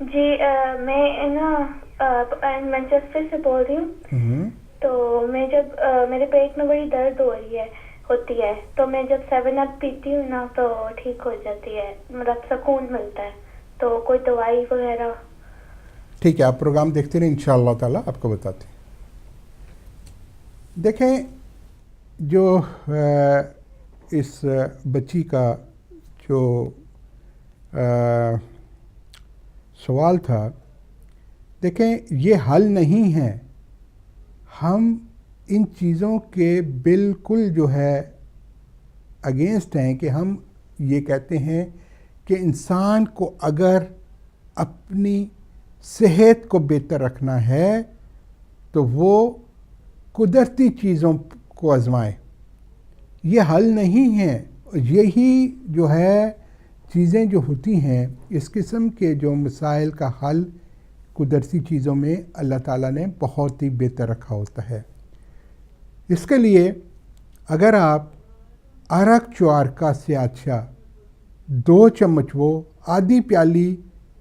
جی میں نا مینچسٹر سے بول رہی ہوں. تو میں جب میرے پیٹ میں بڑی درد ہوتی ہے تو میں جب 7 اپ پیتی ہوں نا تو ٹھیک ہو جاتی ہے, مطلب سکون ملتا ہے. تو کوئی دوائی وغیرہ؟ ٹھیک ہے, آپ پروگرام دیکھتے رہیں, انشاءاللہ تعالیٰ آپ کو بتاتے ہیں. دیکھیں, جو اس بچی کا جو سوال تھا, دیکھیں یہ حل نہیں ہے. ہم ان چیزوں کے بالکل جو ہے اگینسٹ ہیں کہ ہم یہ کہتے ہیں کہ انسان کو اگر اپنی صحت کو بہتر رکھنا ہے تو وہ قدرتی چیزوں کو آزمائے. یہ حل نہیں ہے. یہی جو ہے چیزیں جو ہوتی ہیں, اس قسم کے جو مسائل کا حل قدرتی چیزوں میں اللہ تعالیٰ نے بہت ہی بہتر رکھا ہوتا ہے. اس کے لیے اگر آپ ارک چوارکا سے اچھا 2 چمچ وہ آدھی پیالی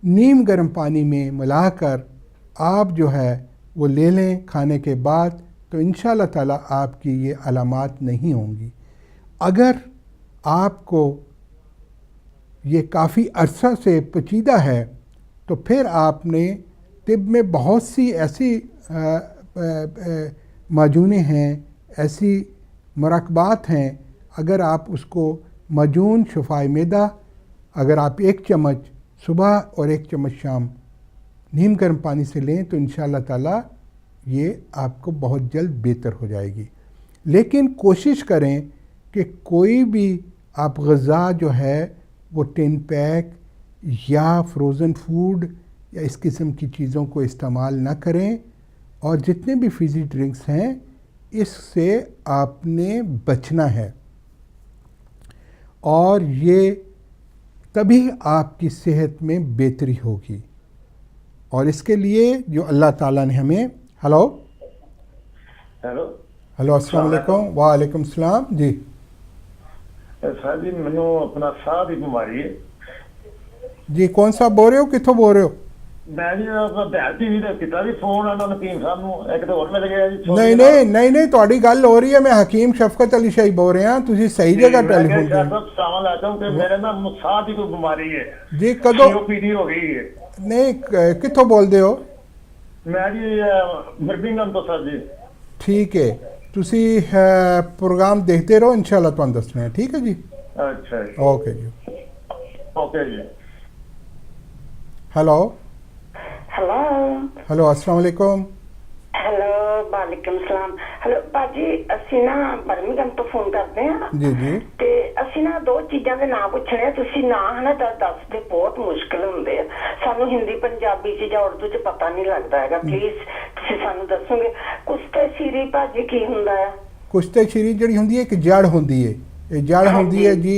نیم گرم پانی میں ملا کر آپ جو ہے وہ لے لیں کھانے کے بعد, تو انشاءاللہ تعالیٰ آپ کی یہ علامات نہیں ہوں گی. اگر آپ کو یہ کافی عرصہ سے پیچیدہ ہے تو پھر آپ نے طب میں بہت سی ایسی معجونیں ہیں, ایسی مرکبات ہیں, اگر آپ اس کو معجون شفائے معدہ اگر آپ 1 چمچ صبح اور 1 چمچ شام نیم گرم پانی سے لیں تو انشاءاللہ تعالیٰ یہ آپ کو بہت جلد بہتر ہو جائے گی. لیکن کوشش کریں کہ کوئی بھی آپ غذا جو ہے وہ ٹین پیک یا فروزن فوڈ یا اس قسم کی چیزوں کو استعمال نہ کریں, اور جتنے بھی فیزی ڈرنکس ہیں اس سے آپ نے بچنا ہے. اور یہ تبھی آپ کی صحت میں بہتری ہوگی. اور اس کے لیے جو اللہ تعالیٰ نے ہمیں ہلو السلام علیکم. وعلیکم السلام. جی سر جی مینوں اپنا ساہ کی بیماری ہے. جی کون سا بول رہے ہو, کتوں بول رہے ہو؟ میں جی بہار ٹی وی کتا بھی فون آنا حکیم صاحب نو, ایک تو اور مل گیا جی. نہیں تہاڈی گل ہو رہی ہے, میں حکیم شفقت علی شاہی بول رہے ہیں. تسی صحیح جگہ ٹیلی فون کر سلام علیکم کہ میرے نا ساہ کی کوئی بیماری ہے جی. کدو COPD ہو گئی ہے. نہیں کتوں بول دے ہو؟ میں جی برمنگھم تو سر جی. ٹھیک ہے, تسی پروگرام دیکھتے رہو, انشاءاللہ تمہیں دسنے ہیں. ٹھیک ہے جی. اچھا جی. اوکے جی. اوکے جی. ہلو ہلو السلام علیکم. ہلو وعلیکم السلام. ہلو باجی اسی نا برمنگھم تو فون کرتے ہیں. جی جی. تے اسی نا 2 چیزاں دے نام پوچھنے, تسی نا ہے نا دس دے بہت مشکل ہوندے ہیں سانو ہندی پنجابی چ یا اردو چ پتہ نہیں لگتا ہے. پلیز تسی سانو دسو گے کشتے شیری باجی کی ہوندا ہے؟ کشتے شیری جڑی ہوندی ہے ایک جڑ ہوندی ہے, یہ جڑ ہوندی ہے جی.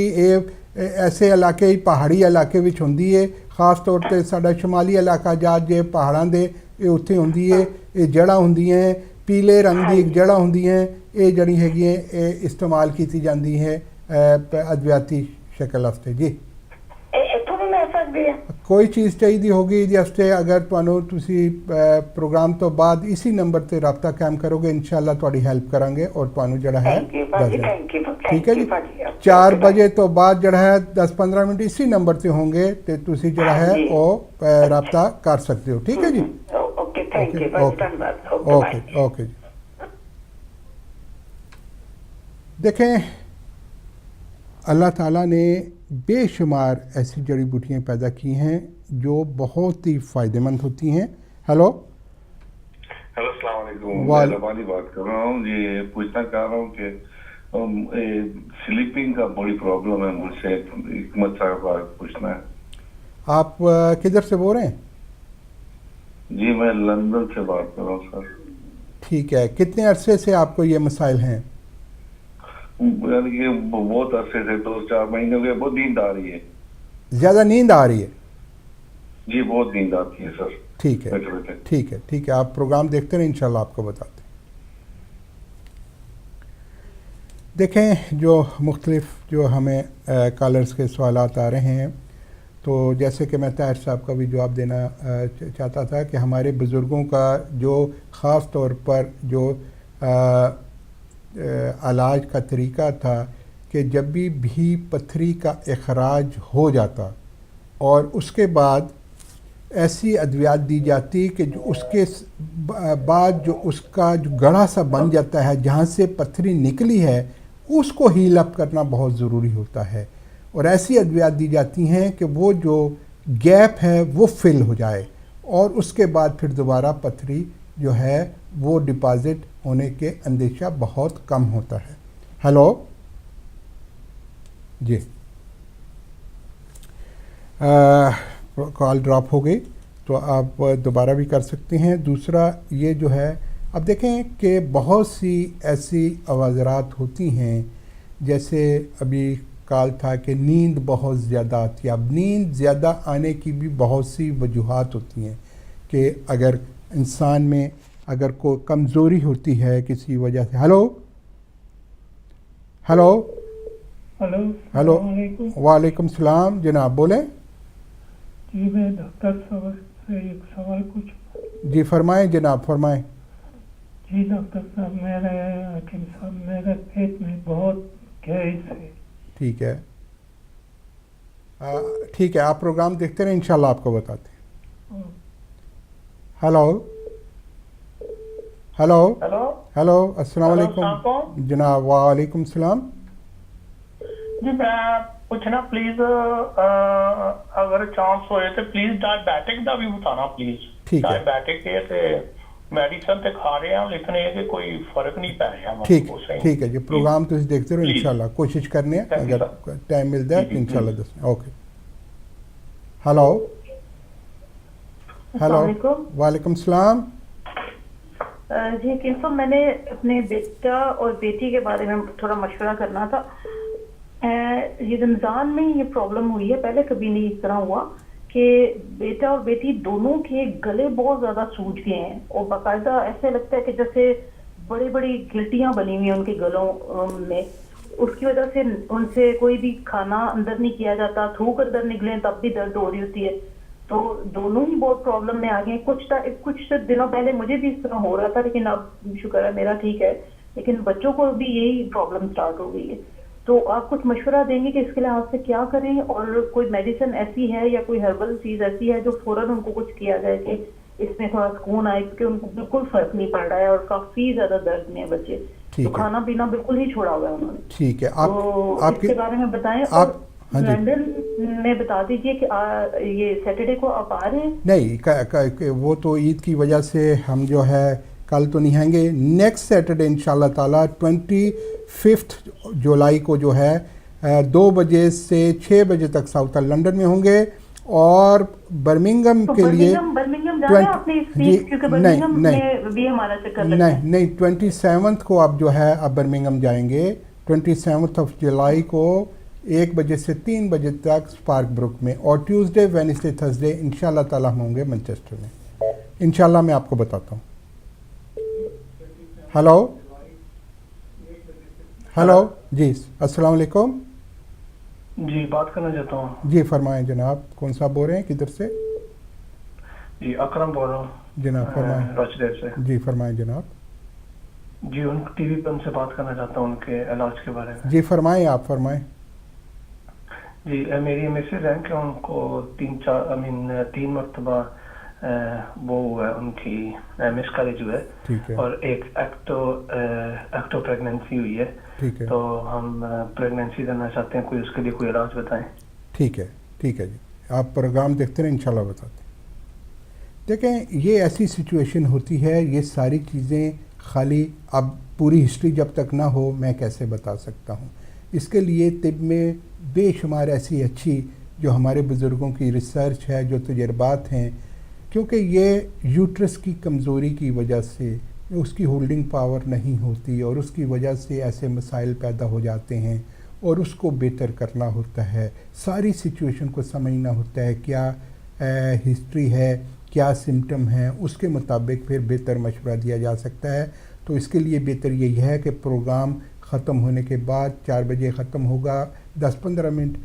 ایسے علاقے پہاڑی علاقے وچ ہوندی ہے, خاص طور تے ساڈا شمالی علاقہ جات جے پہاڑاں دے یہ اتنے ہوندی ہے. یہ جڑاں ہوندیاں ہیں, پیلے رنگ دی ایک جڑاں ہوندیاں ہیں. یہ جڑی ہے استعمال کیتی جاندی ہے ادویاتی شکل واسطے. جی کوئی چیز چاہیے ہوگی جی واسطے, اگر تسی پروگرام تو بعد اسی نمبر تے رابطہ قائم کرو گے, انشاءاللہ تہاڈی ہیلپ کریں گے اور تانوں جڑا ہے ٹھیک ہے جی. 4 بجے تو بعد جڑا ہے 10-15 منٹ اسی نمبر تے ہوں گے تے تسی جڑا ہے وہ رابطہ کر سکتے ہو. ٹھیک ہے جی. اوکے جی. دیکھیں اللہ تعالیٰ نے بے شمار ایسی جڑی بوٹیاں پیدا کی ہیں جو بہت ہی فائدہ مند ہوتی ہیں. ہلو السلام علیکم. میں لبانی بات کر رہا ہوں جی. پوچھنا چاہ رہا ہوں کہ سلیپنگ کا بڑی پرابلم ہے مجھ سے, حکمت صاحب پوچھنا ہے. آپ کدھر سے بول رہے ہیں؟ جی میں لندن سے بات کر رہا ہوں سر. ٹھیک ہے, کتنے عرصے سے آپ کو یہ مسائل ہیں؟ یعنی کہ بہت عرصے سے 2-4 مہینے ہو گئے. بہت نیند آ رہی ہے. زیادہ نیند آ رہی ہے؟ جی بہت نیند آتی ہے سر. ٹھیک ہے ٹھیک ہے, آپ پروگرام دیکھتے رہیں, انشاءاللہ آپ کو بتاتے ہیں. دیکھیں جو مختلف جو ہمیں کالرز کے سوالات آ رہے ہیں, تو جیسے کہ میں طاہر صاحب کا بھی جواب دینا چاہتا تھا کہ ہمارے بزرگوں کا جو خاص طور پر جو علاج کا طریقہ تھا کہ جب بھی پتھری کا اخراج ہو جاتا اور اس کے بعد ایسی ادویات دی جاتی کہ جو اس کے بعد جو اس کا جو گڑھا سا بن جاتا ہے جہاں سے پتھری نکلی ہے اس کو ہیل اپ کرنا بہت ضروری ہوتا ہے، اور ایسی ادویات دی جاتی ہیں کہ وہ جو گیپ ہے وہ فل ہو جائے اور اس کے بعد پھر دوبارہ پتھری جو ہے وہ ڈپازٹ ہونے کے اندیشہ بہت کم ہوتا ہے۔ ہیلو جی، کال ڈراپ ہو گئی تو آپ دوبارہ بھی کر سکتے ہیں۔ دوسرا یہ جو ہے اب دیکھیں کہ بہت سی ایسی عوازرات ہوتی ہیں، جیسے ابھی کال تھا کہ نیند بہت زیادہ آتی ہے۔ اب نیند زیادہ آنے کی بھی بہت سی وجوہات ہوتی ہیں کہ اگر انسان میں اگر کوئی کمزوری ہوتی ہے کسی وجہ سے۔ ہیلو ہیلو ہلو ہیلو، السلام علیکم۔ وعلیکم السلام جناب، بولیں۔ جی میں ڈاکٹر صاحب سے ایک سوال پوچھوں؟ جی فرمائیں جناب، فرمائیں۔ جی ڈاکٹر صاحب، حکیم صاحب، میرے پیٹ میں بہت گیس ہے۔ ٹھیک ہے ٹھیک ہے، آپ پروگرام دیکھتے رہیں، انشاءاللہ آپ کو بتاتے ہیں۔ ہیلو ہیلو ہیلو ہیلو، السلام ہیلو، علیکم السلام علیکم۔ جناب، وعلیکم السلام۔ جی میں پوچھنا پلیز، اگر چانس ہوئے تو پلیز ڈائبیٹک کا بھی بتانا پلیز۔ ٹھیک ہے۔ ڈائبیٹک ہے میڈیسن تے کھا رہے ہیں لیکن یہ کہ کوئی فرق نہیں پی رہا۔ ٹھیک ہے جی، پروگرام تو دیکھتے رہو، انشاءاللہ کوشش کرنے ہیں، Thank you, اگر sir. ٹائم ملتا ہے تو جی، انشاءاللہ دس۔ اوکے۔ ہیلو ہیلو، وعلیکم السلام۔ جی حکیم صاحب، میں نے اپنے بیٹا اور بیٹی کے بارے میں تھوڑا مشورہ کرنا تھا۔ یہ رمضان میں یہ پرابلم ہوئی ہے، پہلے کبھی نہیں اس طرح ہوا کہ بیٹا اور بیٹی دونوں کے گلے بہت زیادہ سوج گئے ہیں، اور باقاعدہ ایسے لگتا ہے کہ جیسے بڑی بڑی گلٹیاں بنی ہوئی ہیں ان کے گلوں میں۔ اس کی وجہ سے ان سے کوئی بھی کھانا اندر نہیں کیا جاتا، تھوک اندر نکلیں تب بھی درد ہو رہی ہوتی ہے۔ تو دونوں ہی بہت پرابلم میں آ گئے ہیں۔ کچھ دنوں پہلے مجھے بھی اس طرح ہو رہا تھا، لیکن اب شکر ہے میرا ٹھیک ہے، لیکن بچوں کو بھی یہی پرابلم سٹارٹ ہو گئی ہے۔ تو آپ کچھ مشورہ دیں گے کہ اس کے لحاظ سے کیا کریں، اور کوئی میڈیسن ایسی ہے یا کوئی ہربل چیز ایسی ہے جو فوراً ان کو کچھ کیا جائے کہ اس میں تھوڑا سکون آئے، کیونکہ ان کو بالکل فرق نہیں پڑ رہا ہے اور کافی زیادہ درد میں ہے بچے، تو کھانا پینا بالکل ہی چھوڑا ہوا ہے انہوں نے۔ ٹھیک ہے، تو اس کے بارے میں بتائیں، اور لندن میں بتا دیجئے کہ یہ سیٹرڈے کو آپ آ رہے ہیں؟ نہیں، وہ تو عید کی وجہ سے ہم جو ہے کل تو نہیں آئیں گے، نیکسٹ سیٹرڈے انشاءاللہ تعالیٰ 25 جولائی کو جو ہے 2 بجے سے 6 بجے تک ساؤتھ لنڈن میں ہوں گے، اور برمنگم کے لیے برمنگم جانا ہے آپ نے اس ویک، کیونکہ برمنگم میں بھی ہمارا چکر لگتا ہے۔ نہیں 27 کو آپ جو ہے آپ برمنگم جائیں گے، 27 جولائی کو 1 بجے سے 3 بجے تک اسپارک بروک میں، اور ٹیوزڈے وینسڈے تھرسڈے انشاءاللہ تعالیٰ ہم ہوں گے مانچسٹر میں، انشاءاللہ میں آپ کو بتاتا ہوں۔ ہیلو ہیلو، جی السلام علیکم۔ جی بات کرنا چاہتا ہوں۔ جی فرمائیں جناب، کون صاحب بول رہے ہیں، کدھر سے؟ جی اکرم بول رہا ہوں جناب فرمائیں۔ رچدیو سے۔ جی فرمائیں جناب۔ جی ان ٹی وی پہ ان سے بات کرنا چاہتا ہوں ان کے علاج کے بارے میں۔ جی فرمائیں، آپ فرمائیں۔ جی میری میسج ہے کہ ان کو 3 مرتبہ وہ ہوا ہے، ان کی مس کیریج ہوئے، ٹھیک ہے، اور ایک ایکٹو پریگننسی ہوئی ہے۔ ٹھیک ہے، تو ہم پریگننسی کرنا چاہتے ہیں، کوئی اس کے لیے کوئی علاج بتائیں۔ ٹھیک ہے ٹھیک ہے جی، آپ پروگرام دیکھتے رہیں، انشاءاللہ بتاتے ہیں۔ دیکھیں یہ ایسی سچویشن ہوتی ہے، یہ ساری چیزیں خالی اب پوری ہسٹری جب تک نہ ہو میں کیسے بتا سکتا ہوں۔ اس کے لیے طب میں بے شمار ایسی اچھی جو ہمارے بزرگوں کی ریسرچ ہے، جو تجربات ہیں، کیونکہ یہ یوٹرس کی کمزوری کی وجہ سے اس کی ہولڈنگ پاور نہیں ہوتی، اور اس کی وجہ سے ایسے مسائل پیدا ہو جاتے ہیں، اور اس کو بہتر کرنا ہوتا ہے، ساری سچویشن کو سمجھنا ہوتا ہے، کیا ہسٹری ہے، کیا سمٹم ہیں، اس کے مطابق پھر بہتر مشورہ دیا جا سکتا ہے۔ تو اس کے لیے بہتر یہی ہے کہ پروگرام ختم ہونے کے بعد 4 بجے ختم ہوگا، 10-15 منٹ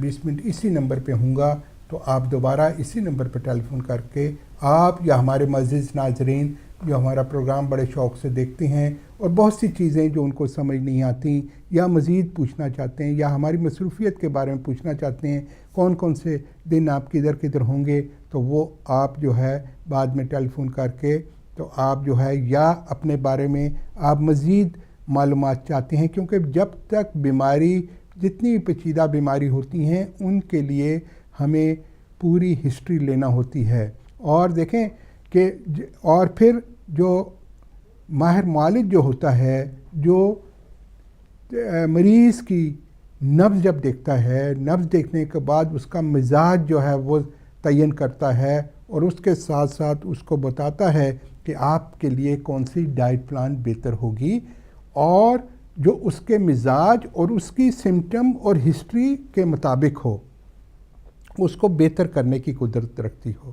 20 منٹ اسی نمبر پہ ہوں گا، تو آپ دوبارہ اسی نمبر پر ٹیلی فون کر کے آپ یا ہمارے معزز ناظرین جو ہمارا پروگرام بڑے شوق سے دیکھتے ہیں اور بہت سی چیزیں جو ان کو سمجھ نہیں آتی یا مزید پوچھنا چاہتے ہیں یا ہماری مصروفیت کے بارے میں پوچھنا چاہتے ہیں، کون کون سے دن آپ کدھر ہوں گے، تو وہ آپ جو ہے بعد میں ٹیلی فون کر کے تو آپ جو ہے یا اپنے بارے میں آپ مزید معلومات چاہتے ہیں، کیونکہ جب تک بیماری جتنی پیچیدہ بیماری ہوتی ہیں ان کے لیے ہمیں پوری ہسٹری لینا ہوتی ہے. اور دیکھیں کہ اور پھر جو ماہر معالج جو ہوتا ہے، جو مریض کی نبض جب دیکھتا ہے، نبض دیکھنے کے بعد اس کا مزاج جو ہے وہ تعین کرتا ہے اور اس کے ساتھ ساتھ اس کو بتاتا ہے کہ آپ کے لیے کون سی ڈائٹ پلان بہتر ہوگی، اور جو اس کے مزاج اور اس کی سمٹم اور ہسٹری کے مطابق ہو، اس کو بہتر کرنے کی قدرت رکھتی ہو.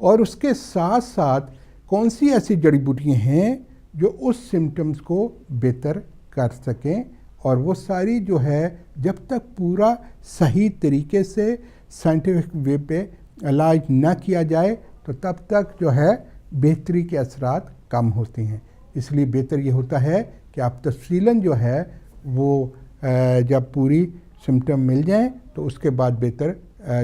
اور اس کے ساتھ ساتھ کون سی ایسی جڑی بوٹیاں ہیں جو اس سمٹمز کو بہتر کر سکیں، اور وہ ساری جو ہے جب تک پورا صحیح طریقے سے سائنٹیفک وے پہ علاج نہ کیا جائے تو تب تک جو ہے بہتری کے اثرات کم ہوتے ہیں. اس لیے بہتر یہ ہوتا ہے کہ آپ تفصیلاً جو ہے وہ جب پوری سمٹم مل جائیں تو اس کے بعد بہتر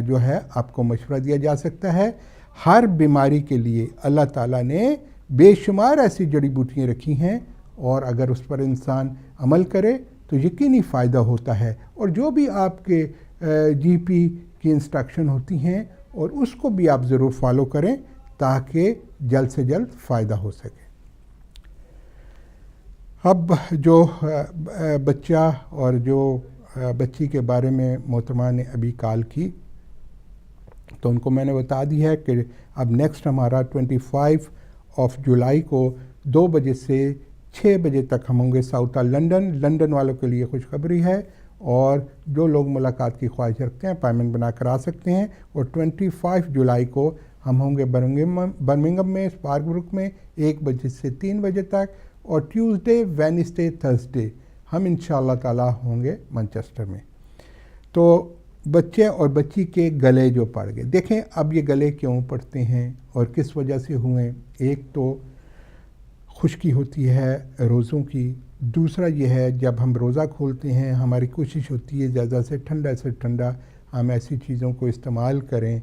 جو ہے آپ کو مشورہ دیا جا سکتا ہے. ہر بیماری کے لیے اللہ تعالیٰ نے بے شمار ایسی جڑی بوٹیاں رکھی ہیں، اور اگر اس پر انسان عمل کرے تو یقینی فائدہ ہوتا ہے. اور جو بھی آپ کے جی پی کی انسٹرکشن ہوتی ہیں اور اس کو بھی آپ ضرور فالو کریں تاکہ جلد سے جلد فائدہ ہو سکے. اب جو بچہ اور جو بچی کے بارے میں محترمہ نے ابھی کال کی، تو ان کو میں نے بتا دی ہے کہ اب نیکسٹ ہمارا 25 جولائی کو 2 بجے سے 6 بجے تک ہم ہوں گے ساؤتھ لنڈن والوں کے لیے خوشخبری ہے، اور جو لوگ ملاقات کی خواہش رکھتے ہیں اپائنٹمنٹ بنا کر آ سکتے ہیں. اور 25 جولائی کو ہم ہوں گے برمنگھم میں اسپارک بروک میں 1 بجے سے 3 بجے تک، اور ٹیوزڈے وینسڈے تھرسڈے ہم انشاءاللہ تعالی ہوں گے مانچسٹر میں. تو بچے اور بچی کے گلے جو پڑ گئے، دیکھیں اب یہ گلے کیوں پڑتے ہیں اور کس وجہ سے ہوئے. ایک تو خشکی ہوتی ہے روزوں کی، دوسرا یہ ہے جب ہم روزہ کھولتے ہیں ہماری کوشش ہوتی ہے زیادہ سے ٹھنڈا ہم ایسی چیزوں کو استعمال کریں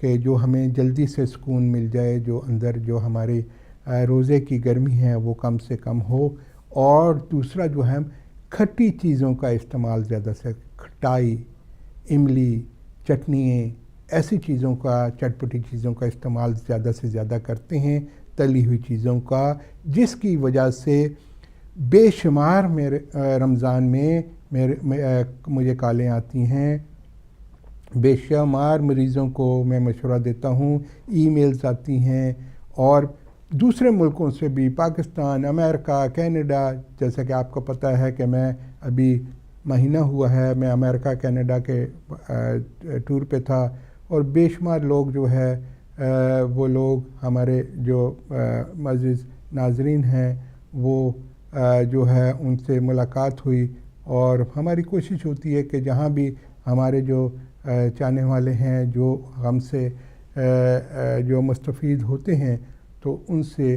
کہ جو ہمیں جلدی سے سکون مل جائے، جو اندر جو ہمارے روزے کی گرمی ہے وہ کم سے کم ہو. اور دوسرا جو ہے کھٹی چیزوں کا استعمال زیادہ سے، کھٹائی، املی، چٹنیاں، ایسی چیزوں کا، چٹپٹی چیزوں کا استعمال زیادہ سے زیادہ کرتے ہیں، تلی ہوئی چیزوں کا، جس کی وجہ سے بے شمار میرے رمضان میں مجھے کالیں آتی ہیں، بے شمار مریضوں کو میں مشورہ دیتا ہوں، ای میلز آتی ہیں، اور دوسرے ملکوں سے بھی، پاکستان، امریکہ، کینیڈا. جیسا کہ آپ کو پتہ ہے کہ میں ابھی مہینہ ہوا ہے میں امریکہ کینیڈا کے ٹور پہ تھا، اور بے شمار لوگ جو ہے وہ لوگ ہمارے جو معزز ناظرین ہیں وہ جو ہے ان سے ملاقات ہوئی. اور ہماری کوشش ہوتی ہے کہ جہاں بھی ہمارے جو چاہنے والے ہیں جو ہم سے جو مستفید ہوتے ہیں تو ان سے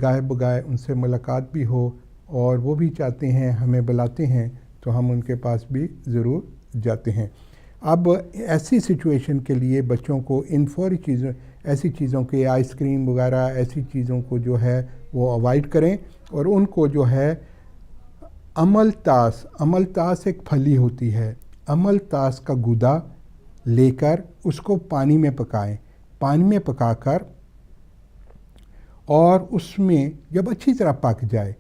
گاہے بگاہے ان سے ملاقات بھی ہو، اور وہ بھی چاہتے ہیں ہمیں بلاتے ہیں تو ہم ان کے پاس بھی ضرور جاتے ہیں. اب ایسی سچویشن کے لیے بچوں کو ان فوری چیزوں، ایسی چیزوں کے آئس کریم وغیرہ ایسی چیزوں کو جو ہے وہ اوائڈ کریں، اور ان کو جو ہے عمل تاس ایک پھلی ہوتی ہے، عمل تاس کا گودا لے کر اس کو پانی میں پکائیں، پانی میں پکا کر، اور اس میں جب اچھی طرح پک جائے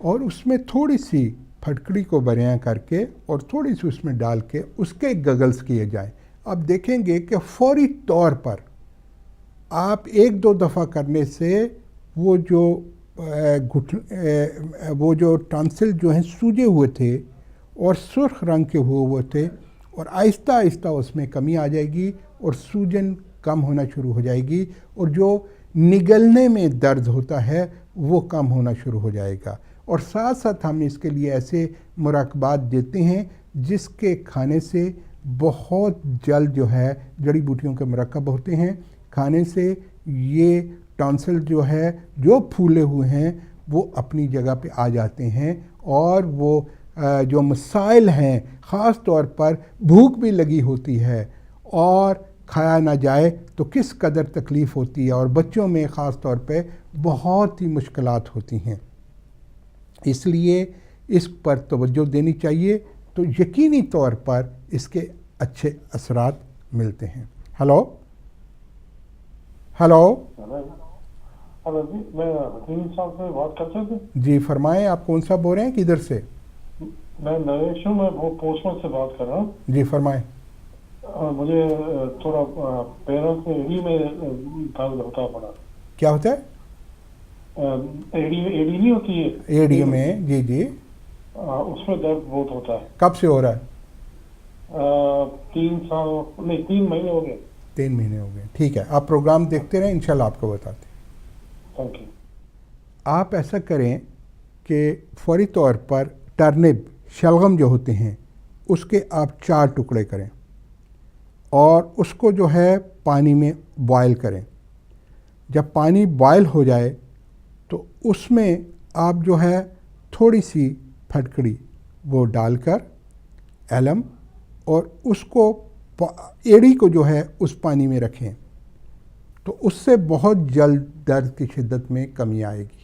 اور اس میں تھوڑی سی پھٹکڑی کو بریاں کر کے اور تھوڑی سی اس میں ڈال کے اس کے گگلز کیے جائیں. آپ دیکھیں گے کہ فوری طور پر آپ 1-2 دفعہ کرنے سے وہ جو ٹانسل جو ہیں سوجے ہوئے تھے اور سرخ رنگ کے ہوئے تھے، اور آہستہ آہستہ اس میں کمی آ جائے گی اور سوجن کم ہونا شروع ہو جائے گی، اور جو نگلنے میں درد ہوتا ہے وہ کم ہونا شروع ہو جائے گا. اور ساتھ ساتھ ہم اس کے لیے ایسے مراقبات دیتے ہیں جس کے کھانے سے بہت جلد جو ہے جڑی بوٹیوں کے مرکب ہوتے ہیں، کھانے سے یہ ٹانسل جو ہے جو پھولے ہوئے ہیں وہ اپنی جگہ پہ آ جاتے ہیں، اور وہ جو مسائل ہیں خاص طور پر بھوک بھی لگی ہوتی ہے اور کھایا نہ جائے تو کس قدر تکلیف ہوتی ہے، اور بچوں میں خاص طور پہ بہت ہی مشکلات ہوتی ہیں۔ اس لیے اس پر توجہ دینی چاہیے، تو یقینی طور پر اس کے اچھے اثرات ملتے ہیں۔ ہلو جی، میں حکیم صاحب سے بات کر سکتا ہوں؟ جی فرمائیں، آپ کون سا بول رہے ہیں، کدھر سے؟ میں نریش ہوں، میں وہ پوسٹمن سے بات کر رہا ہوں۔ جی فرمائیں۔ مجھے تھوڑا پیروں سے ایڑی میں درد ہوتا پڑا۔ کیا ہوتا ہے؟ ایڑی نہیں ہوتی ہے ایڑی میں؟ جی جی، اس میں درد بہت ہوتا ہے۔ کب سے ہو رہا ہے؟ 3 مہینے ہو گئے۔ 3 مہینے ہو گئے، ٹھیک ہے، آپ پروگرام دیکھتے رہیں، انشاءاللہ آپ کو بتاتے ہیں۔ Thank you. آپ ایسا کریں کہ فوری طور پر ٹرنپ، شلغم جو ہوتے ہیں، اس کے آپ 4 ٹکڑے کریں اور اس کو جو ہے پانی میں بوائل کریں۔ جب پانی بوائل ہو جائے تو اس میں آپ جو ہے تھوڑی سی پھٹکڑی وہ ڈال کر ایلم، اور اس کو ایڑی کو جو ہے اس پانی میں رکھیں، تو اس سے بہت جلد درد کی شدت میں کمی آئے گی۔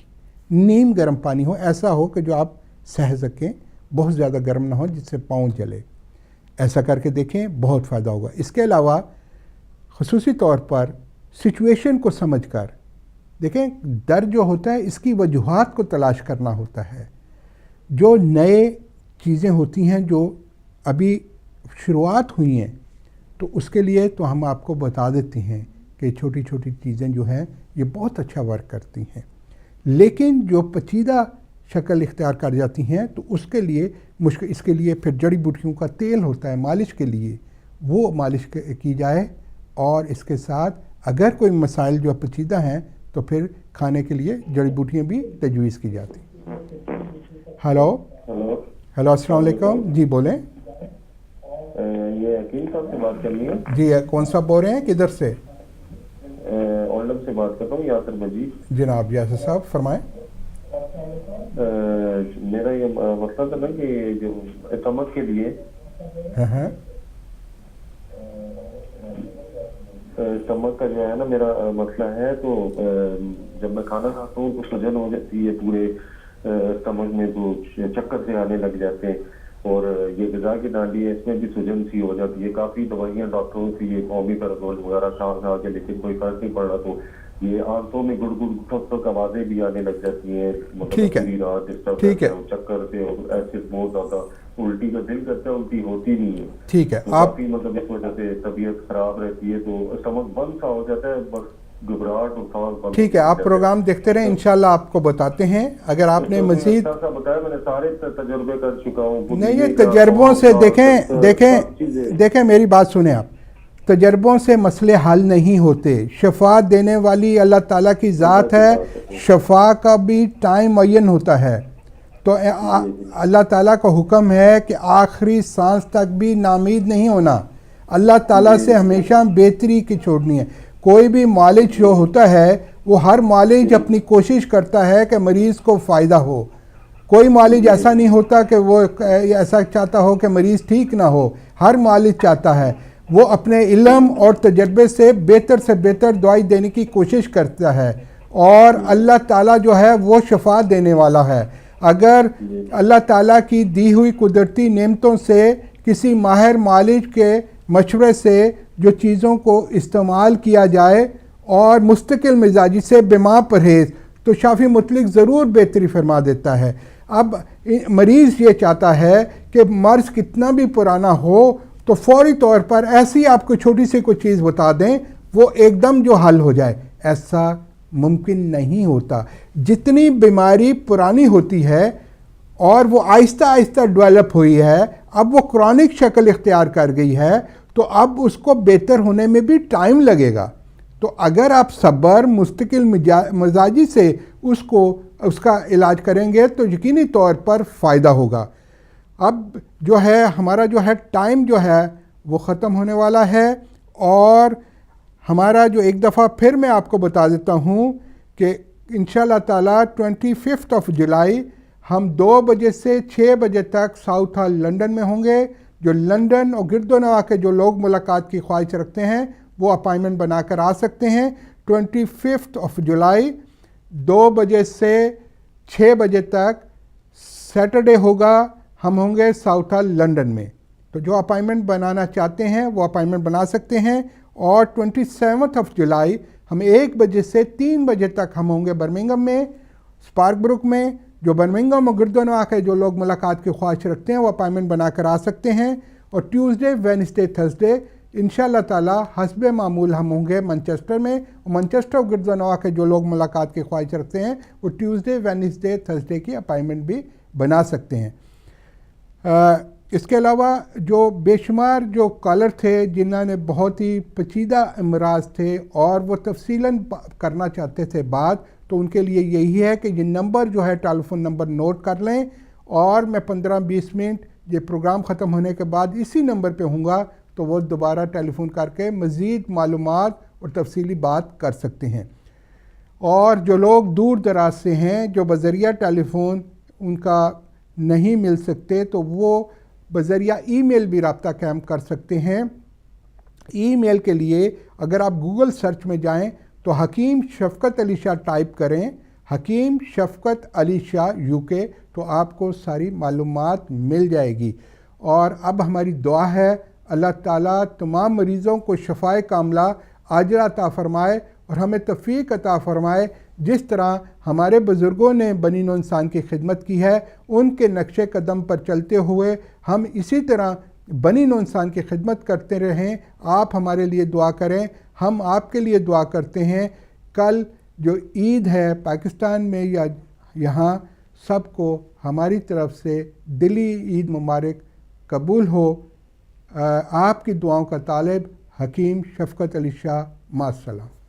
نیم گرم پانی ہو، ایسا ہو کہ جو آپ سہ سکیں، بہت زیادہ گرم نہ ہو جس سے پاؤں جلے۔ ایسا کر کے دیکھیں، بہت فائدہ ہوگا۔ اس کے علاوہ خصوصی طور پر سچویشن کو سمجھ کر دیکھیں، درد جو ہوتا ہے اس کی وجوہات کو تلاش کرنا ہوتا ہے۔ جو نئے چیزیں ہوتی ہیں جو ابھی شروعات ہوئی ہیں، تو اس کے لیے تو ہم آپ کو بتا دیتے ہیں کہ چھوٹی چھوٹی چیزیں جو ہیں یہ بہت اچھا ورک کرتی ہیں، لیکن جو پیچیدہ شکل اختیار کر جاتی ہیں تو اس کے لیے اس کے لیے پھر جڑی بوٹیوں کا تیل ہوتا ہے مالش کے لیے، وہ مالش کی جائے، اور اس کے ساتھ اگر کوئی مسائل جو پیچیدہ ہیں تو پھر کھانے کے لیے جڑی بوٹیاں بھی تجویز کی جاتی ہیں۔ ہلو السلام علیکم، جی بولیں۔ یہ حکیم صاحب سے بات کرنی ہے؟ جی کون سا بول رہے ہیں، کدھر سے؟ اولڈم سے بات کرتا ہوں، یاسر مجید۔ جناب یاسر صاحب فرمائیں۔ میرا یہ مسئلہ تھا نا کہ جو اسٹمک کے لیے اسٹمک کا جو ہے نا میرا مسئلہ ہے، تو جب میں کھانا کھاتا ہوں تو سجن ہو جاتی ہے پورے اسٹمک میں، تو چکر سے آنے لگ جاتے ہیں، اور یہ غذا کی ڈانڈی ہے اس میں بھی سجن سی ہو جاتی ہے۔ کافی دوائیاں ڈاکٹروں سے یہ اومیپرازول وغیرہ کھا کے لیکن کوئی فرق نہیں پڑ رہا، تو یہ آنتوں میں گڑ گڑ ٹھک ٹھک آوازیں بھی آنے لگ جاتی ہیں، ٹھیک ہے، پوری رات ڈسٹرب ٹھیک ہے، چکر سے، اور ایسے بہت زیادہ الٹی کا دل کرتا ہے، الٹی ہوتی نہیں ہے۔ ٹھیک ہے، آپ کافی مطلب اس وجہ سے طبیعت خراب رہتی ہے، تو اسٹمک بند سا ہو جاتا ہے، بس گھبراہٹ اور سانس بند۔ ٹھیک ہے، آپ پروگرام دیکھتے رہیں، انشاءاللہ آپ کو بتاتے ہیں۔ اگر آپ نے مزید بتایا، میں نے سارے تجربے کر چکا ہوں۔ نہیں، یہ تجربوں سے دیکھیں میری بات سنیں آپ، تجربوں سے مسئلے حل نہیں ہوتے۔ شفا دینے والی اللہ تعالیٰ کی ذات ہے، شفا کا بھی ٹائم معین ہوتا ہے، تو اللہ تعالیٰ کا حکم ہے کہ آخری سانس تک بھی نامید نہیں ہونا، اللہ تعالیٰ سے ہمیشہ بہتری کی چھوڑنی ہے۔ کوئی بھی معالج جو ہوتا ہے وہ ہر معالج اپنی کوشش کرتا ہے کہ مریض کو فائدہ ہو، کوئی معالج ایسا نہیں ہوتا کہ وہ ایسا چاہتا ہو کہ مریض ٹھیک نہ ہو۔ ہر معالج چاہتا ہے وہ اپنے علم اور تجربے سے بہتر دوائی دینے کی کوشش کرتا ہے، اور اللہ تعالیٰ جو ہے وہ شفا دینے والا ہے۔ اگر اللہ تعالیٰ کی دی ہوئی قدرتی نعمتوں سے کسی ماہر معالج کے مشورے سے جو چیزوں کو استعمال کیا جائے اور مستقل مزاجی سے بما پرہیز، تو شافی مطلق ضرور بہتری فرما دیتا ہے۔ اب مریض یہ چاہتا ہے کہ مرض کتنا بھی پرانا ہو تو فوری طور پر ایسی آپ کو چھوٹی سی کوئی چیز بتا دیں وہ ایک دم جو حل ہو جائے، ایسا ممکن نہیں ہوتا۔ جتنی بیماری پرانی ہوتی ہے اور وہ آہستہ آہستہ ڈیولپ ہوئی ہے، اب وہ کرونک شکل اختیار کر گئی ہے، تو اب اس کو بہتر ہونے میں بھی ٹائم لگے گا۔ تو اگر آپ صبر مستقل مزاجی سے اس کا علاج کریں گے تو یقینی طور پر فائدہ ہوگا۔ اب جو ہے ہمارا جو ہے ٹائم جو ہے وہ ختم ہونے والا ہے، اور ہمارا جو ایک دفعہ پھر میں آپ کو بتا دیتا ہوں کہ انشاءاللہ تعالیٰ 25 جولائی ہم 2 بجے سے 6 بجے تک ساؤتھ ہال لنڈن میں ہوں گے. جو لنڈن اور گرد و نواح کے جو لوگ ملاقات کی خواہش رکھتے ہیں وہ اپائنمنٹ بنا کر آ سکتے ہیں. 25 جولائی 2 بجے سے 6 بجے تک سیٹرڈے ہوگا، ہم ہوں گے ساؤتھ ہال لنڈن میں. تو جو اپائنمنٹ بنانا چاہتے ہیں وہ اپائنمنٹ بنا سکتے ہیں. اور 27 جولائی ہم 1 بجے سے 3 بجے تک ہم ہوں گے برمنگھم میں، اسپارک بروک میں. جو برمنگھم اور گرد و نواح کے جو لوگ ملاقات کی خواہش رکھتے ہیں وہ اپائنمنٹ بنا کر آ سکتے ہیں. اور ٹیوزڈے، وینسڈے، تھرسڈے انشاءاللہ تعالی حسب معمول ہم ہوں گے منچسٹر میں. اور منچسٹر اور گرد و نواح کے جو لوگ ملاقات کی خواہش رکھتے ہیں وہ ٹیوزڈے، وینسڈے، تھرسڈے کی اپائنمنٹ بھی بنا سکتے ہیں. اس کے علاوہ جو بے شمار جو کالر تھے جنہوں نے بہت ہی پیچیدہ امراض تھے اور وہ تفصیلاً کرنا چاہتے تھے بات، تو ان کے لیے یہی ہے کہ یہ نمبر جو ہے ٹیلی فون نمبر نوٹ کر لیں، اور میں 15-20 منٹ یہ پروگرام ختم ہونے کے بعد اسی نمبر پہ ہوں گا، تو وہ دوبارہ ٹیلی فون کر کے مزید معلومات اور تفصیلی بات کر سکتے ہیں. اور جو لوگ دور دراز سے ہیں جو بذریعہ ٹیلی فون ان کا نہیں مل سکتے، تو وہ بذریعہ ای میل بھی رابطہ قائم کر سکتے ہیں. ای میل کے لیے اگر آپ گوگل سرچ میں جائیں تو حکیم شفقت علی شاہ ٹائپ کریں، حکیم شفقت علی شاہ UK، تو آپ کو ساری معلومات مل جائے گی. اور اب ہماری دعا ہے اللہ تعالیٰ تمام مریضوں کو شفائے کاملہ عاجلہ عطا فرمائے اور ہمیں توفیق عطا فرمائے. جس طرح ہمارے بزرگوں نے بنی نوع انسان کی خدمت کی ہے، ان کے نقش قدم پر چلتے ہوئے ہم اسی طرح بنی نوع انسان کی خدمت کرتے رہیں. آپ ہمارے لیے دعا کریں، ہم آپ کے لیے دعا کرتے ہیں. کل جو عید ہے پاکستان میں یا یہاں، سب کو ہماری طرف سے دلی عید مبارک قبول ہو. آپ کی دعاؤں کا طالب حکیم شفقت علی شاہ. مع السلام.